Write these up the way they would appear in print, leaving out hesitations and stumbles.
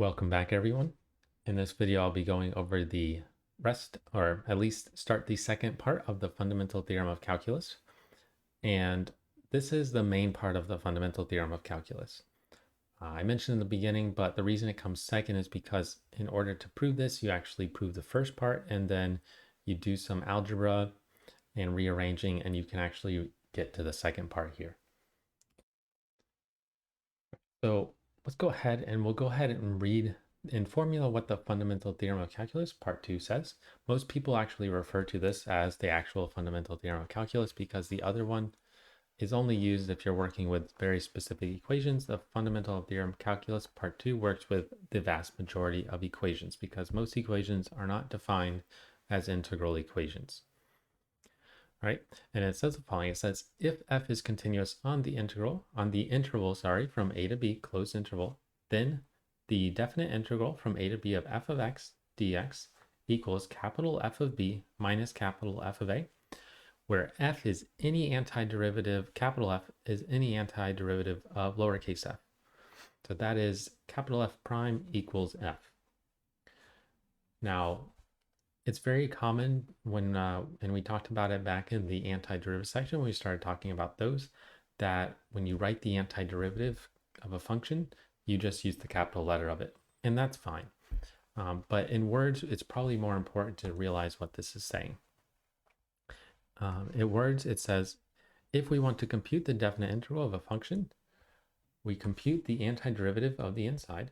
Welcome back, everyone. In this video, I'll be going over the rest, or at least start the second part of the fundamental theorem of calculus. And this is the main part of the fundamental theorem of calculus. I mentioned in the beginning, but the reason it comes second is because in order to prove this, you actually prove the first part, and then you do some algebra and rearranging, and you can actually get to the second part here. So let's go ahead and we'll go ahead and read in formula what the fundamental theorem of calculus part 2 says. Most people actually refer to this as the actual fundamental theorem of calculus because the other one is only used if you're working with very specific equations. The fundamental theorem of calculus part 2 works with the vast majority of equations because most equations are not defined as integral equations. Right? And it says the following. It says, if f is continuous on the interval, from a to b, closed interval, then the definite integral from a to b of f of x dx equals capital F of b minus capital F of a, where f is any antiderivative, capital F is any antiderivative of lowercase f. So that is capital F prime equals f. Now, it's very common when, and we talked about it back in the antiderivative section when we started talking about those, that when you write the antiderivative of a function, you just use the capital letter of it, and that's fine. But in words, it's probably more important to realize what this is saying. In words, it says, if we want to compute the definite integral of a function, we compute the antiderivative of the inside,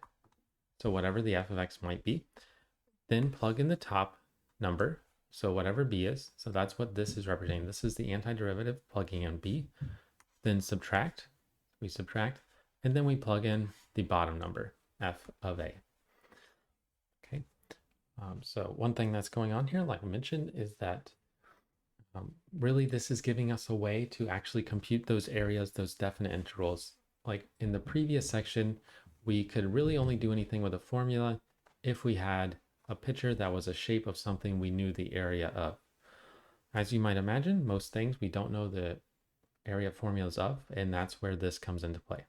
so whatever the f of x might be, then plug in the top number, so whatever b is, so that's what this is representing. This is the antiderivative, plugging in b, then subtract, and then we plug in the bottom number, f of a. Okay, so one thing that's going on here, like I mentioned, is that really this is giving us a way to actually compute those areas, those definite integrals. Like in the previous section, we could really only do anything with a formula if we had a picture that was a shape of something we knew the area of. As you might imagine, most things we don't know the area formulas of, and that's where this comes into play.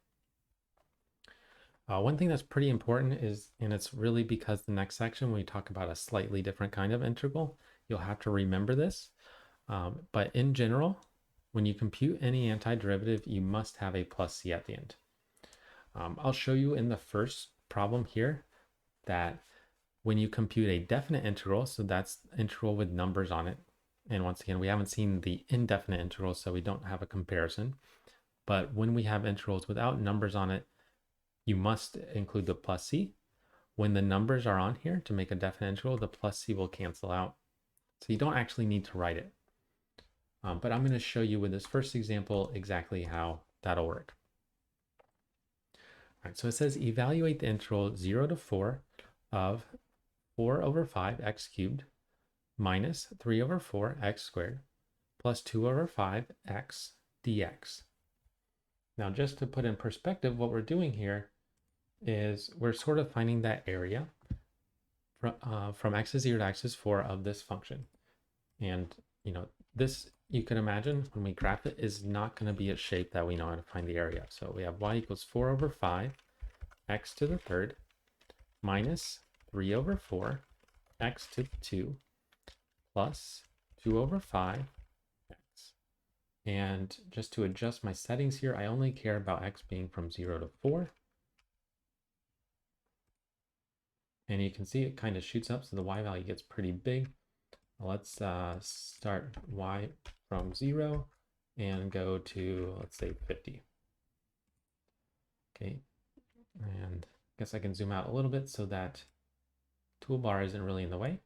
One thing that's pretty important is, and it's really because the next section, when we talk about a slightly different kind of integral, you'll have to remember this. But in general, when you compute any antiderivative, you must have a plus c at the end. I'll show you in the first problem here that when you compute a definite integral, so that's integral with numbers on it. And once again, we haven't seen the indefinite integral, so we don't have a comparison. But when we have integrals without numbers on it, you must include the plus c. When the numbers are on here to make a definite integral, the plus c will cancel out. So you don't actually need to write it. But I'm going to show you with this first example exactly how that'll work. All right, so it says evaluate the integral 0 to 4 of 4 over 5 x cubed minus 3 over 4 x squared plus 2 over 5 x dx. Now, just to put in perspective, what we're doing here is we're sort of finding that area from x is 0 to x is 4 of this function. And, you know, this, you can imagine when we graph it, is not going to be a shape that we know how to find the area. So we have y equals 4 over 5 x to the third minus 3 over 4 x to the 2 plus 2 over 5 x. And just to adjust my settings here, I only care about x being from 0 to 4. And you can see it kind of shoots up, so the y value gets pretty big. Let's start y from 0 and go to, let's say, 50. Okay, and I guess I can zoom out a little bit so that toolbar isn't really in the way.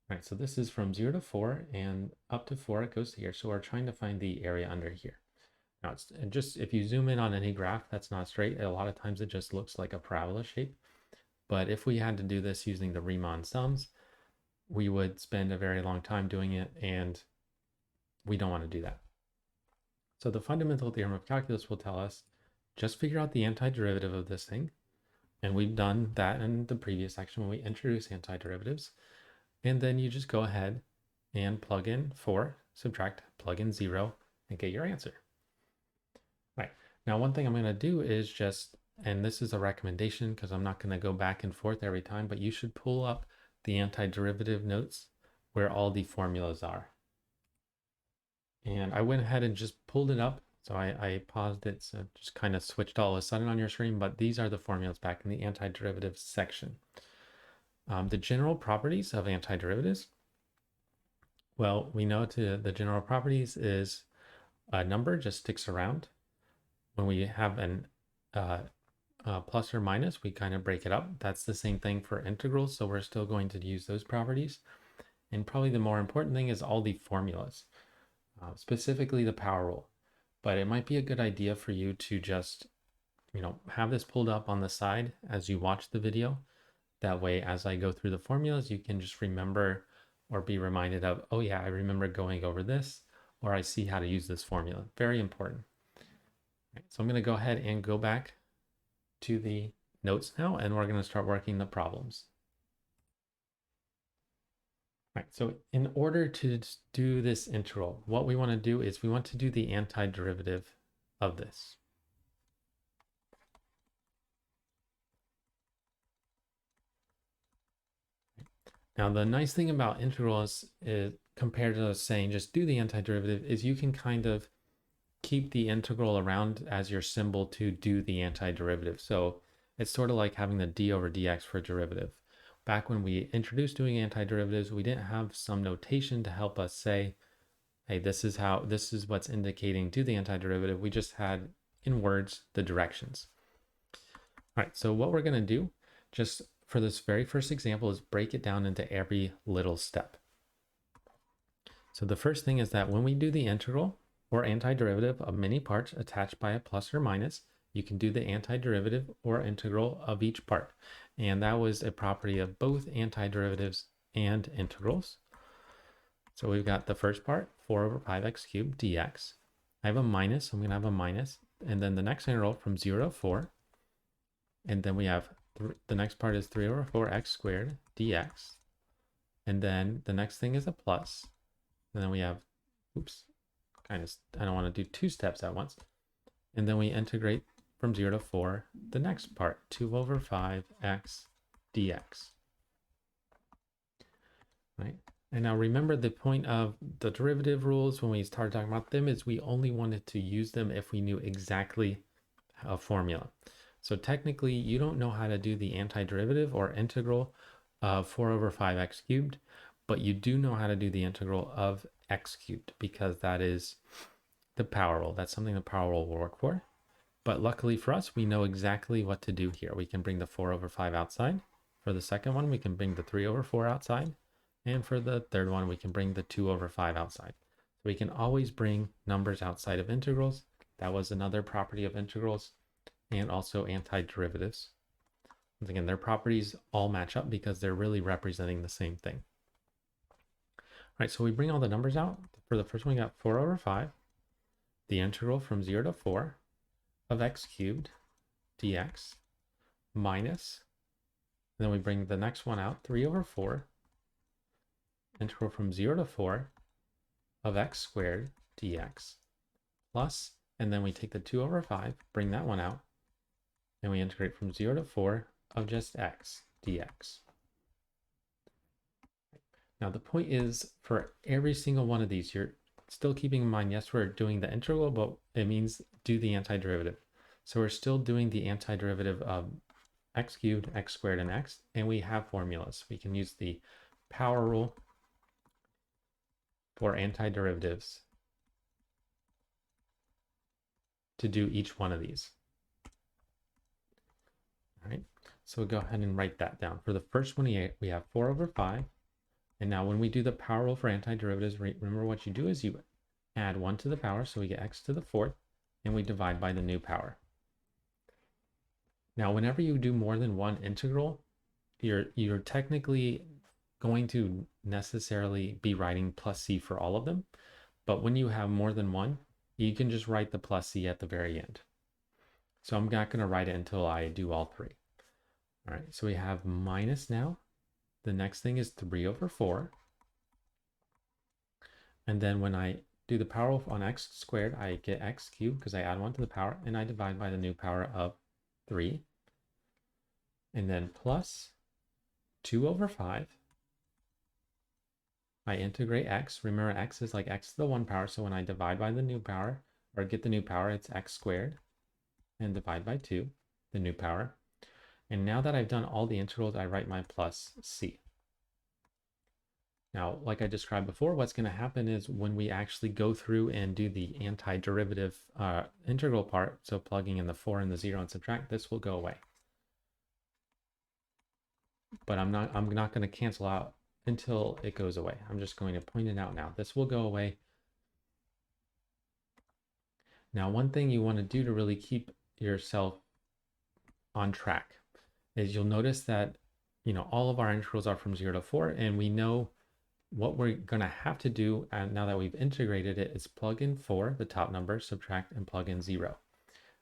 All right, so this is from 0 to 4, and up to 4 it goes here. So we're trying to find the area under here. Now, it's just, if you zoom in on any graph that's not straight, a lot of times it just looks like a parabola shape. But if we had to do this using the Riemann sums, we would spend a very long time doing it, and we don't want to do that. So the fundamental theorem of calculus will tell us, just figure out the antiderivative of this thing. And we've done that in the previous section when we introduced antiderivatives. And then you just go ahead and plug in 4, subtract, plug in 0, and get your answer. Right. Now, one thing I'm going to do is just and this is a recommendation because I'm not going to go back and forth every time, but you should pull up the antiderivative notes where all the formulas are. And I went ahead and just pulled it up. So I paused it, so it just kind of switched all of a sudden on your screen, but these are the formulas back in the antiderivative section. The general properties of antiderivatives. Well, we know the general properties is a number just sticks around. When we have an plus or minus, we kind of break it up. That's the same thing for integrals, so we're still going to use those properties. And probably the more important thing is all the formulas, specifically the power rule. But it might be a good idea for you to just, have this pulled up on the side as you watch the video. That way, as I go through the formulas, you can just remember or be reminded of, oh yeah, I remember going over this, or I see how to use this formula. Very important. Right, so I'm going to go ahead and go back to the notes now, and we're going to start working the problems. Right, so in order to do this integral, what we want to do is we want to do the antiderivative of this. Now, the nice thing about integrals is compared to saying just do the antiderivative is you can kind of keep the integral around as your symbol to do the antiderivative. So it's sort of like having the d over dx for a derivative. Back when we introduced doing antiderivatives, we didn't have some notation to help us say, hey, this is what's indicating do the antiderivative. We just had in words the directions. All right, so what we're going to do just for this very first example is break it down into every little step. So the first thing is that when we do the integral or antiderivative of many parts attached by a plus or minus, you can do the antiderivative or integral of each part. And that was a property of both antiderivatives and integrals. So we've got the first part, 4 over 5x cubed dx. I have a minus, so I'm going to have a minus. And then the next integral from 0 to 4. And then we have the next part is 3 over 4x squared dx. And then the next thing is a plus. And then we have, I don't want to do two steps at once. And then we integrate from 0 to 4, the next part, 2 over 5x dx. Right? And now remember the point of the derivative rules when we started talking about them is we only wanted to use them if we knew exactly a formula. So technically, you don't know how to do the antiderivative or integral of 4 over 5x cubed, but you do know how to do the integral of x cubed because that is the power rule. That's something the power rule will work for. But luckily for us, we know exactly what to do here. We can bring the 4 over 5 outside. For the second one, we can bring the 3 over 4 outside. And for the third one, we can bring the 2 over 5 outside. So we can always bring numbers outside of integrals. That was another property of integrals and also antiderivatives. Once again, their properties all match up because they're really representing the same thing. All right, so we bring all the numbers out. For the first one, we got 4 over 5. The integral from 0 to 4 of x cubed dx minus, and then we bring the next one out, 3 over 4, integral from 0 to 4 of x squared dx plus, and then we take the 2 over 5, bring that one out, and we integrate from 0 to 4 of just x dx. Now the point is for every single one of these, you're still keeping in mind, yes, we're doing the integral, but it means do the antiderivative. So we're still doing the antiderivative of x cubed, x squared, and x, and we have formulas. We can use the power rule for antiderivatives to do each one of these. All right, so we'll go ahead and write that down. For the first one, we have 4 over 5. And now when we do the power rule for antiderivatives, remember what you do is you add 1 to the power, so we get x to the 4th, and we divide by the new power. Now, whenever you do more than one integral, you're technically going to necessarily be writing plus c for all of them. But when you have more than one, you can just write the plus c at the very end. So I'm not going to write it until I do all three. All right, so we have minus now. The next thing is 3 over 4. And then when I do the power on x squared, I get x cubed because I add 1 to the power, and I divide by the new power of 3, and then plus 2 over 5. I integrate x. Remember, x is like x to the 1 power, so when I divide by the new power, or get the new power, it's x squared, and divide by 2, the new power. And now that I've done all the integrals, I write my plus c. Now, like I described before, what's going to happen is when we actually go through and do the antiderivative integral part, so plugging in the 4 and the 0 and subtract, this will go away. But I'm not going to cancel out until it goes away. I'm just going to point it out now. This will go away. Now, one thing you want to do to really keep yourself on track is you'll notice that, all of our integrals are from 0 to 4, and we know what we're going to have to do now that we've integrated it is plug in 4, the top number, subtract, and plug in 0.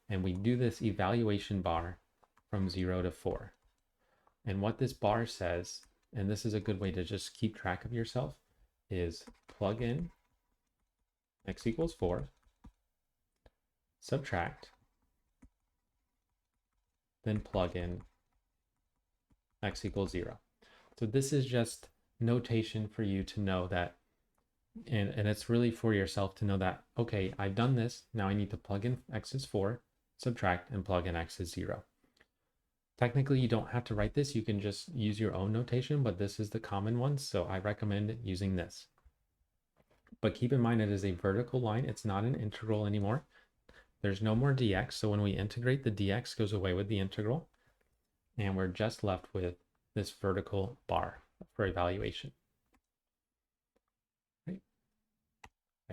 And we do this evaluation bar from 0 to 4. And what this bar says, and this is a good way to just keep track of yourself, is plug in x equals 4, subtract, then plug in x equals 0. So this is just notation for you to know that, and it's really for yourself to know that, okay, I've done this, now I need to plug in x is 4, subtract, and plug in x is 0. Technically, you don't have to write this, you can just use your own notation, but this is the common one, so I recommend using this. But keep in mind it is a vertical line, it's not an integral anymore. There's no more dx, so when we integrate, the dx goes away with the integral, and we're just left with this vertical bar for evaluation. Right,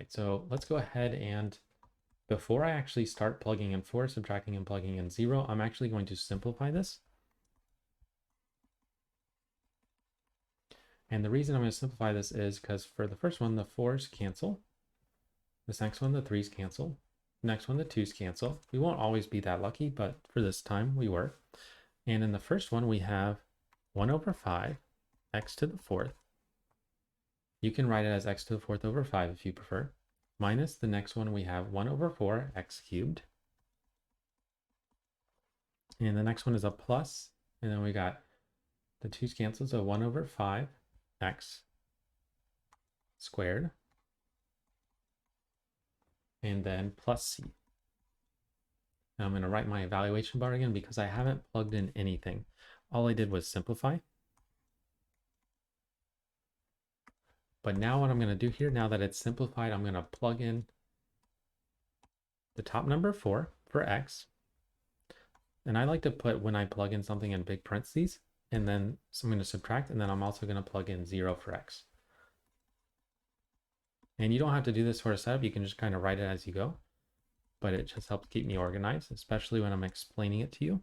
so let's go ahead and, before I actually start plugging in 4, subtracting, and plugging in 0, I'm actually going to simplify this. And the reason I'm going to simplify this is because for the first one, the 4's cancel. This next one, the 3's cancel. Next one, the 2's cancel. We won't always be that lucky, but for this time we were. And in the first one, we have 1 over 5, x to the 4th. You can write it as x to the 4th over 5 if you prefer. Minus the next one, we have 1 over 4, x cubed. And the next one is a plus, and then we got the 2's cancel, so 1 over 5, x squared. And then plus c. Now I'm going to write my evaluation bar again because I haven't plugged in anything. All I did was simplify. But now what I'm going to do here, now that it's simplified, I'm going to plug in the top number 4 for x. And I like to put, when I plug in something, in big parentheses, and then so I'm going to subtract, and then I'm also going to plug in 0 for x. And you don't have to do this for a setup, you can just kind of write it as you go, but it just helps keep me organized, especially when I'm explaining it to you.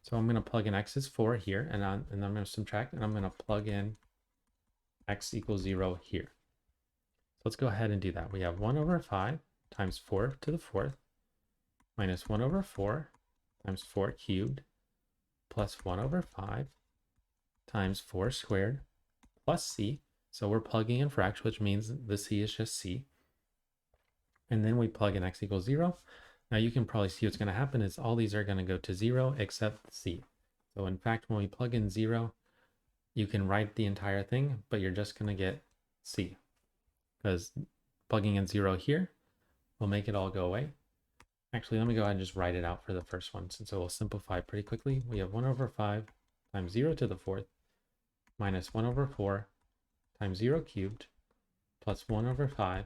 So I'm going to plug in x is 4 here, and I'm going to subtract, and I'm going to plug in x equals 0 here. So let's go ahead and do that. We have 1 over 5 times 4 to the 4th minus 1 over 4 times 4 cubed plus 1 over 5 times 4 squared plus c. So we're plugging in for x, which means the c is just c. And then we plug in x equals 0. Now you can probably see what's going to happen is all these are going to go to 0 except c. So in fact, when we plug in 0, you can write the entire thing, but you're just going to get c. Because plugging in 0 here will make it all go away. Actually, let me go ahead and just write it out for the first one, since it will simplify pretty quickly. We have 1 over 5 times 0 to the 4th minus 1 over 4 times 0 cubed plus 1 over 5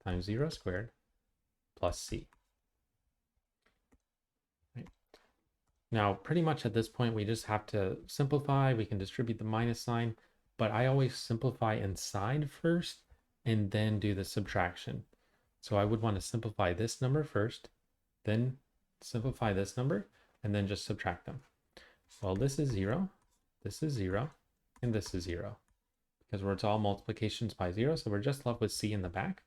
times 0 squared plus c. Right. Now, pretty much at this point, we just have to simplify. We can distribute the minus sign, but I always simplify inside first and then do the subtraction. So I would want to simplify this number first, then simplify this number, and then just subtract them. Well, this is 0, this is 0, and this is 0, because it's all multiplications by 0, so we're just left with c in the back.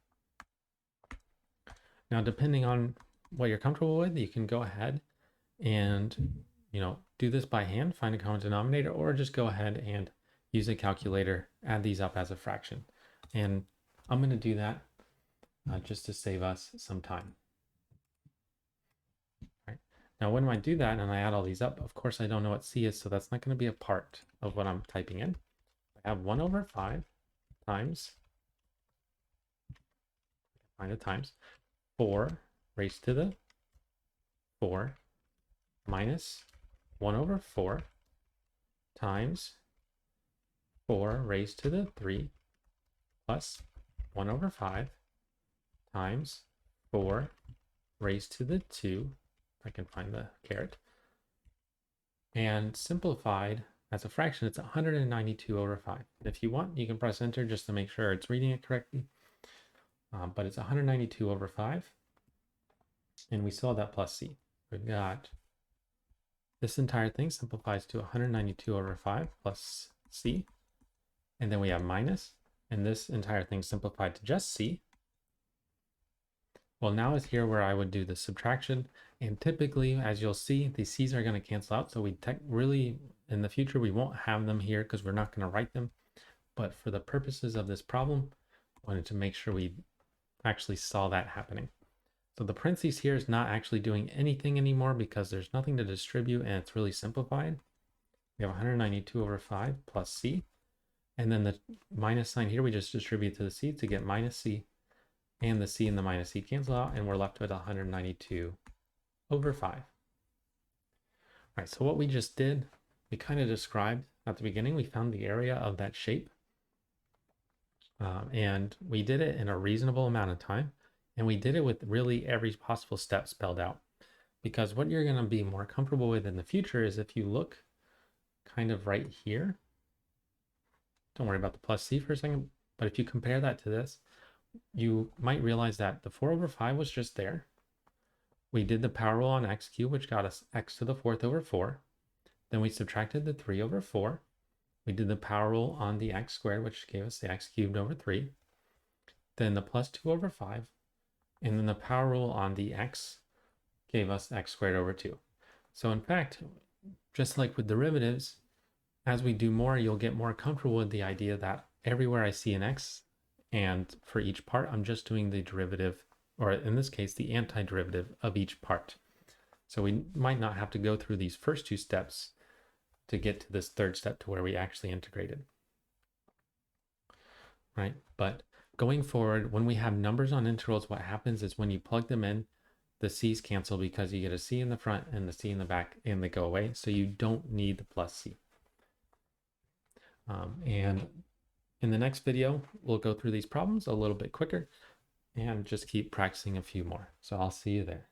Now, depending on what you're comfortable with, you can go ahead and, do this by hand, find a common denominator, or just go ahead and use a calculator, add these up as a fraction. And I'm going to do that just to save us some time. All right. Now, when I do that and I add all these up, of course, I don't know what c is, so that's not going to be a part of what I'm typing in. I have 1 over 5 times, find the times, 4 raised to the 4 minus 1 over 4 times 4 raised to the 3 plus 1 over 5 times 4 raised to the 2, if I can find the caret, and simplified as a fraction, it's 192 over 5. And if you want, you can press enter just to make sure it's reading it correctly. But it's 192 over 5. And we still have that plus c. We've got this entire thing simplifies to 192 over 5 plus c. And then we have minus. And this entire thing simplified to just c. Well, now is here where I would do the subtraction. And typically, as you'll see, these c's are going to cancel out. So we really, in the future, we won't have them here because we're not going to write them. But for the purposes of this problem, I wanted to make sure we actually saw that happening. So the parentheses here is not actually doing anything anymore because there's nothing to distribute and it's really simplified. We have 192 over 5 plus c. And then the minus sign here, we just distribute to the c to get minus c. And the c and the minus c cancel out, and we're left with 192 over 5. All right, so what we just did, we kind of described at the beginning, we found the area of that shape. And we did it in a reasonable amount of time. And we did it with really every possible step spelled out. Because what you're going to be more comfortable with in the future is if you look kind of right here. Don't worry about the plus c for a second. But if you compare that to this, you might realize that the 4 over 5 was just there. We did the power rule on x cubed, which got us x to the 4th over 4. Then we subtracted the 3 over 4. We did the power rule on the x squared, which gave us the x cubed over 3. Then the plus 2 over 5. And then the power rule on the x gave us x squared over 2. So in fact, just like with derivatives, as we do more, you'll get more comfortable with the idea that everywhere I see an x, and for each part, I'm just doing the derivative, or in this case, the antiderivative of each part. So we might not have to go through these first two steps to get to this third step to where we actually integrated. Right? But going forward, when we have numbers on integrals, what happens is when you plug them in, the c's cancel because you get a c in the front and the c in the back, and they go away. So you don't need the plus c. And in the next video, we'll go through these problems a little bit quicker and just keep practicing a few more. So I'll see you there.